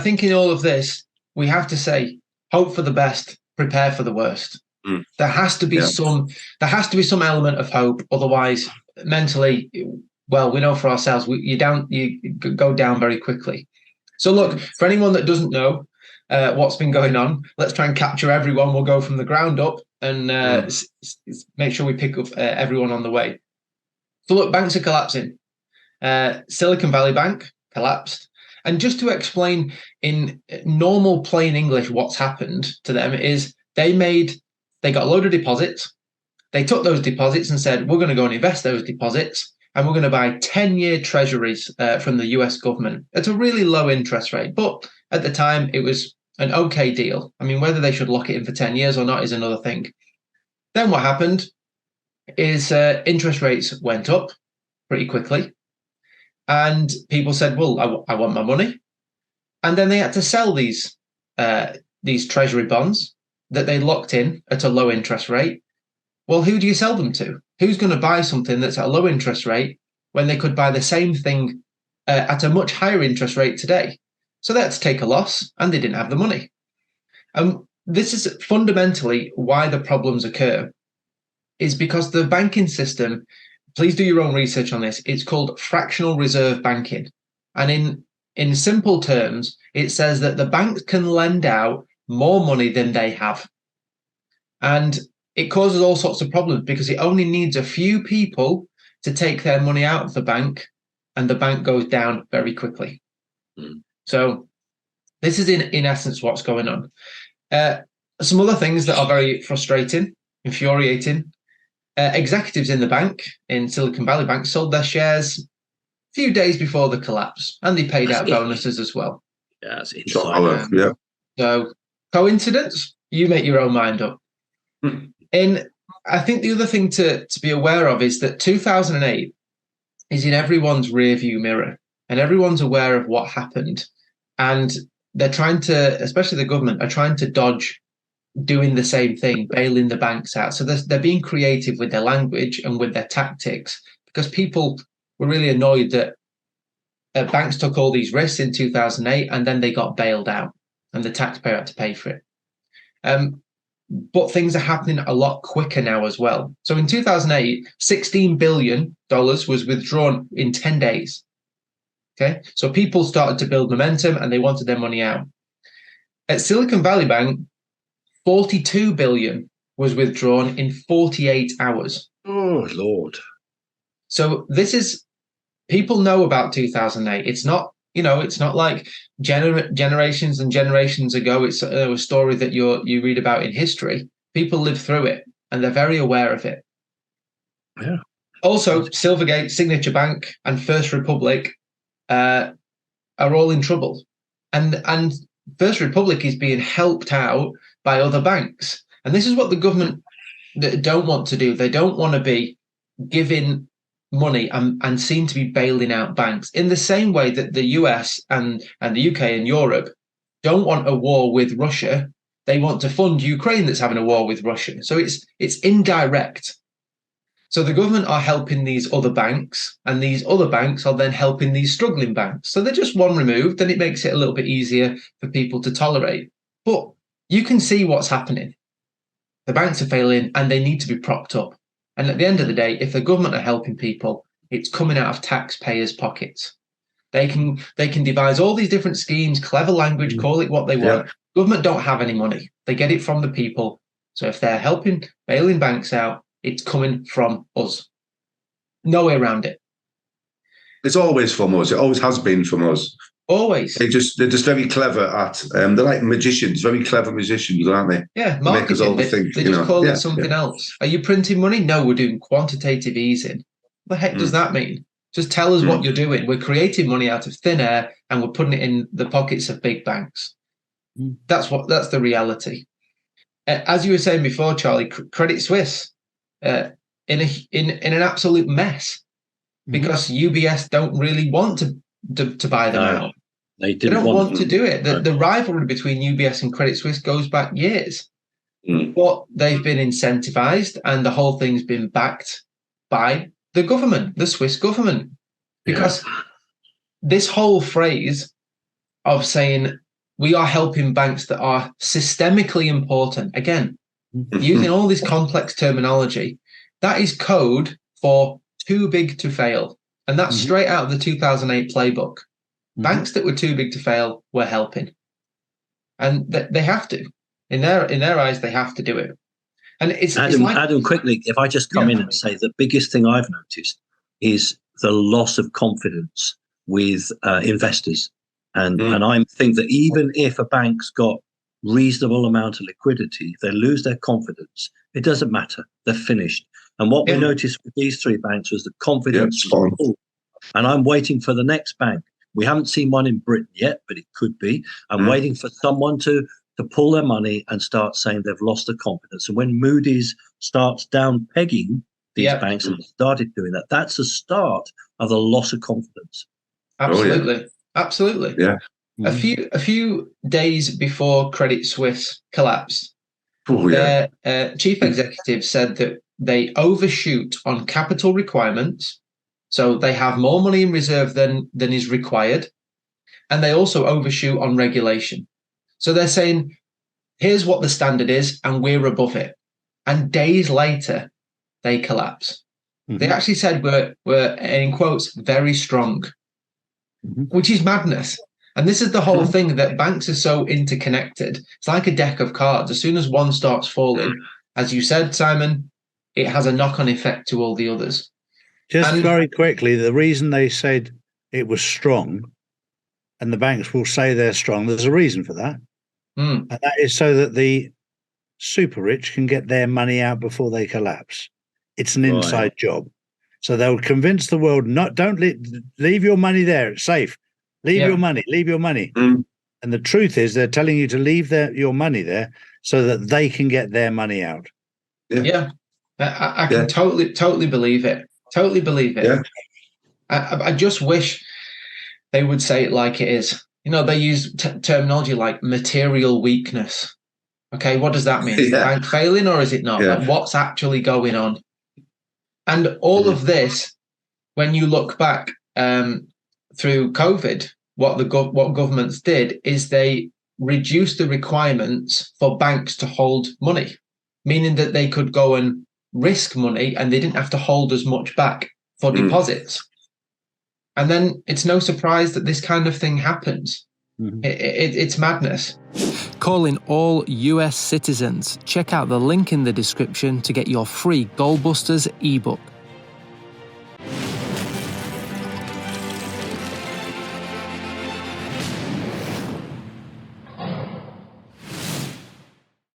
think in all of this, we have to say, hope for the best, prepare for the worst. There has to be some element of hope. Otherwise, mentally, well, we know for ourselves, you go down very quickly. So look, for anyone that doesn't know what's been going on, let's try and capture everyone. We'll go from the ground up and make sure we pick up everyone on the way. So look, banks are collapsing. Silicon Valley Bank collapsed. And just to explain in normal plain English what's happened to them is they got a load of deposits. They took those deposits and said, we're going to go and invest those deposits, and we're going to buy 10-year treasuries from the US government at a really low interest rate. But at the time, it was an okay deal. I mean, whether they should lock it in for 10 years or not is another thing. Then what happened is interest rates went up pretty quickly. And people said, well, I want my money. And then they had to sell these treasury bonds that they locked in at a low interest rate. Well, who do you sell them to? Who's going to buy something that's at a low interest rate when they could buy the same thing at a much higher interest rate today? So they had to take a loss, and they didn't have the money. And this is fundamentally why the problems occur, is because the banking system, please do your own research on this, it's called fractional reserve banking. And in simple terms, it says that the banks can lend out more money than they have. And it causes all sorts of problems because it only needs a few people to take their money out of the bank, and the bank goes down very quickly. So this is in essence what's going on. Some other things that are very frustrating, infuriating. Executives in the bank, in Silicon Valley Bank, sold their shares a few days before the collapse, and they paid out bonuses as well. Yeah, that's insane. So, coincidence? You make your own mind up. And I think the other thing to be aware of is that 2008 is in everyone's rearview mirror, and everyone's aware of what happened. And they're trying to, especially the government, are trying to dodge doing the same thing, bailing the banks out. So they're being creative with their language and with their tactics, because people were really annoyed that banks took all these risks in 2008 and then they got bailed out and the taxpayer had to pay for it. But things are happening a lot quicker now as well. So in 2008, $16 billion was withdrawn in 10 days. Okay, so people started to build momentum and they wanted their money out. At Silicon Valley Bank, $42 billion was withdrawn in 48 hours. Oh, Lord. So this is, people know about 2008. It's not, it's not like generations and generations ago. It's a story that you read about in history. People live through it and they're very aware of it. Yeah. Also, Silvergate, Signature Bank, and First Republic are all in trouble. And First Republic is being helped out by other banks. And this is what the government don't want to do. They don't want to be giving money and seem to be bailing out banks in the same way that the US and the UK and Europe don't want a war with Russia. They want to fund Ukraine that's having a war with Russia. So it's indirect. So the government are helping these other banks, and these other banks are then helping these struggling banks. So they're just one removed, and it makes it a little bit easier for people to tolerate. But you can see what's happening. The banks are failing and they need to be propped up. And at the end of the day, if the government are helping people, it's coming out of taxpayers' pockets. They can devise all these different schemes, clever language, call it what they want. Yeah. Government don't have any money. They get it from the people. So if they're helping, bailing banks out, it's coming from us. No way around it. It's always from us. It always has been from us. Always. They're just very clever at. They're like magicians, very clever magicians, aren't they? Yeah, marketing. Make us overthink. They just call it something else. Are you printing money? No, we're doing quantitative easing. What the heck does that mean? Just tell us what you're doing. We're creating money out of thin air and we're putting it in the pockets of big banks. That's the reality. As you were saying before, Charlie, Credit Suisse in an absolute mess because UBS don't really want to buy them out. They don't want to do it. The rivalry between UBS and Credit Suisse goes back years. But they've been incentivized and the whole thing's been backed by the government, the Swiss government. Because this whole phrase of saying we are helping banks that are systemically important. Again, using all this complex terminology, that is code for too big to fail. And that's straight out of the 2008 playbook. Banks that were too big to fail were helping. And they have to. In their eyes, they have to do it. And Adam, quickly, if I just come in and say the biggest thing I've noticed is the loss of confidence with investors. And I think that even if a bank's got reasonable amount of liquidity, if they lose their confidence, it doesn't matter. They're finished. And what we noticed with these three banks was the confidence was full. And I'm waiting for the next bank. We haven't seen one in Britain yet, but it could be. I'm waiting for someone to pull their money and start saying they've lost the confidence. And when Moody's starts down pegging these banks and started doing that, that's the start of the loss of confidence. Absolutely. Absolutely. Yeah. A few days before Credit Suisse collapsed, their chief executive said that they overshoot on capital requirements. So they have more money in reserve than is required. And they also overshoot on regulation. So they're saying, here's what the standard is, and we're above it. And days later, they collapse. They actually said we're in quotes, very strong, which is madness. And this is the whole thing, that banks are so interconnected. It's like a deck of cards. As soon as one starts falling, as you said, Simon, it has a knock-on effect to all the others. Very quickly, the reason they said it was strong, and the banks will say they're strong, there's a reason for that. And that is so that the super rich can get their money out before they collapse. It's an inside job. So they'll convince the world, don't leave your money there. It's safe. Leave your money. And the truth is they're telling you to leave your money there so that they can get their money out. I can totally believe it. Totally believe it. Yeah. I just wish they would say it like it is. You know, they use terminology like material weakness. Okay, what does that mean? Is the bank failing or is it not? Like, what's actually going on? And all of this, when you look back through COVID, what governments did is they reduced the requirements for banks to hold money, meaning that they could go and risk money and they didn't have to hold as much back for deposits. And then it's no surprise that this kind of thing happens. It's madness. Calling all US citizens. Check out the link in the description to get your free Goalbusters ebook.